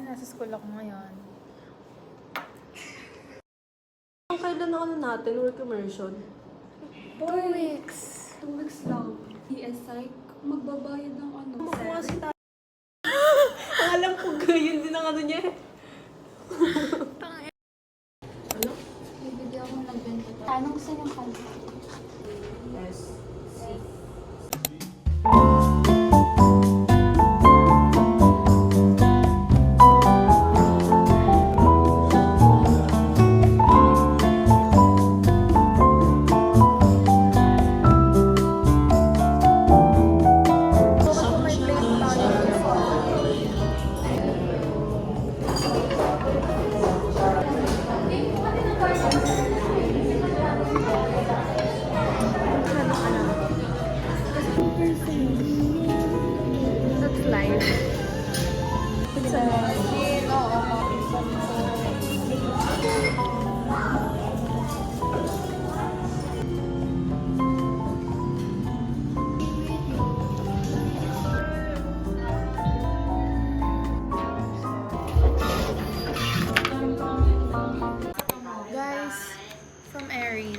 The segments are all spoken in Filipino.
Nasa school ako ngayon. Kailan na ano natin, work immersion? 2 weeks. 2 weeks lang. ESI, magbabayad ng ano. Makuha si tayo. Alam ko ganyan din ang ano niya. Ano? Bibigyan ako ng benta. Anong gusto niyong kanta? Yes. That's live. Guys, from Erin.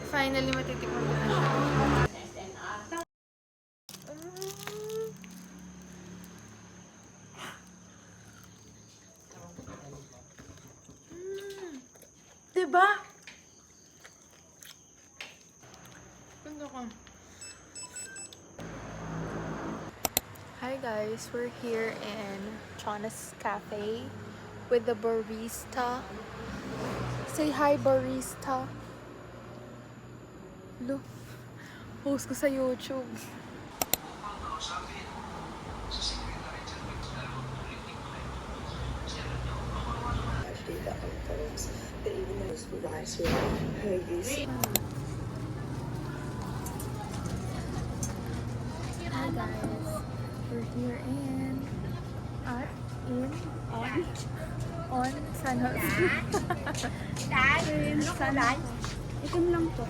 Finally, matitikman ko na siya. Diba? Ganda ko. Hi guys, we're here in Chona's Cafe with the barista. Say hi, barista. Look, post ko sa YouTube. Data outcomes, the illness will rise with her use. Hi guys, we're here on San Jose. In San Jose. Itim lang to.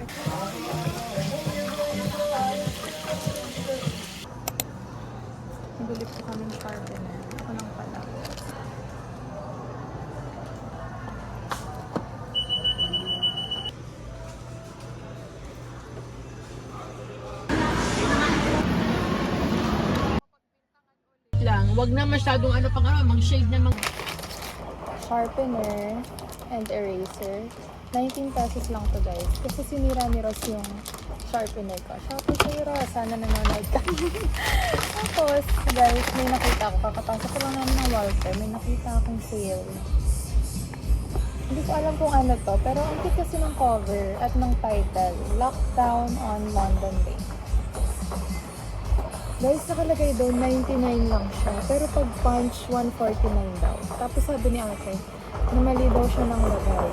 Nagulip ko kaming sharpener. Ako lang pala. Lang, wag na masyadong ano pang ano, mag-shade na Sharpener and eraser. 19 pesos lang to guys. Kasi sinira ni Ross yung sharpener ko. Shopee sa'yo Ross, sana nanonood ka. Tapos guys, may nakita ako. Kakapasok ko lang namin ng Walter. May nakita akong sale. Hindi ko alam kung ano to. Pero ang cute kasi ng cover at ng title. Lockdown on London Bay. Guys, nakalagay doon 99 lang siya. Pero pag punch, 149 daw. Tapos sabi ni ate, namali daw siya ng lagay.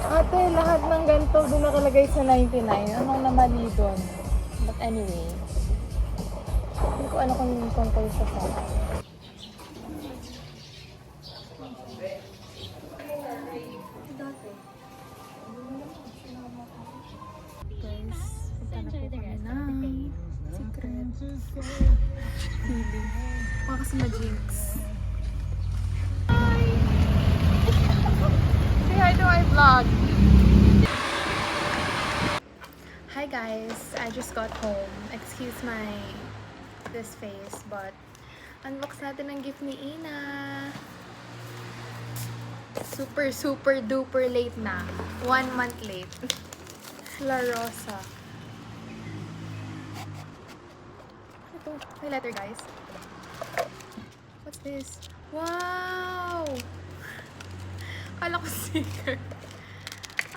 Ate, lahat ng ganito doon nakalagay sa 99. Anong namali doon? But anyway, hindi ko alam kung yung tungkol siya sa guys, punta na po kami ng secret feeling. Baka kasi ma-jinx. Say hi to my vlog! Hi guys, I just got home. Excuse this face, but unbox natin ang gift ni Ina. Super, super duper late na. 1 month late. La Rosa. Ito, may letter guys. What's this? Wow! Kala ko sticker.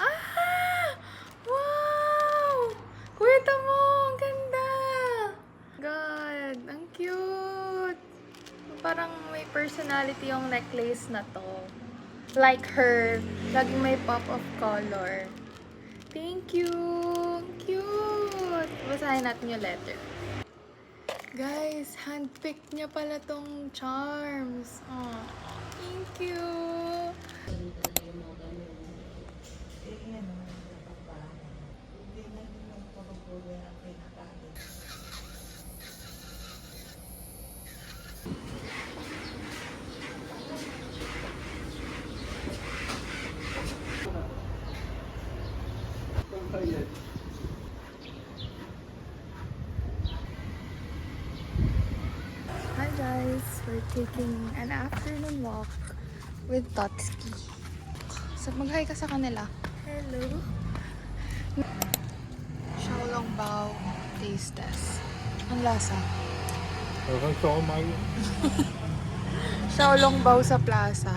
Ah! Wow! Kuweta mo! Ang ganda! God, ang cute! Parang may personality yung necklace na to. Like her, laging may pop of color. Thank you! Ang cute! Basahin natin yung letter. Guys, handpicked niya pala tong charms. Oh, thank you! Hi guys, we're taking an afternoon walk with Totski. So mag-hi ka sa kanila. Hello. Xiaolongbao taste test. Ang lasa. Xiaolongbao sa plaza.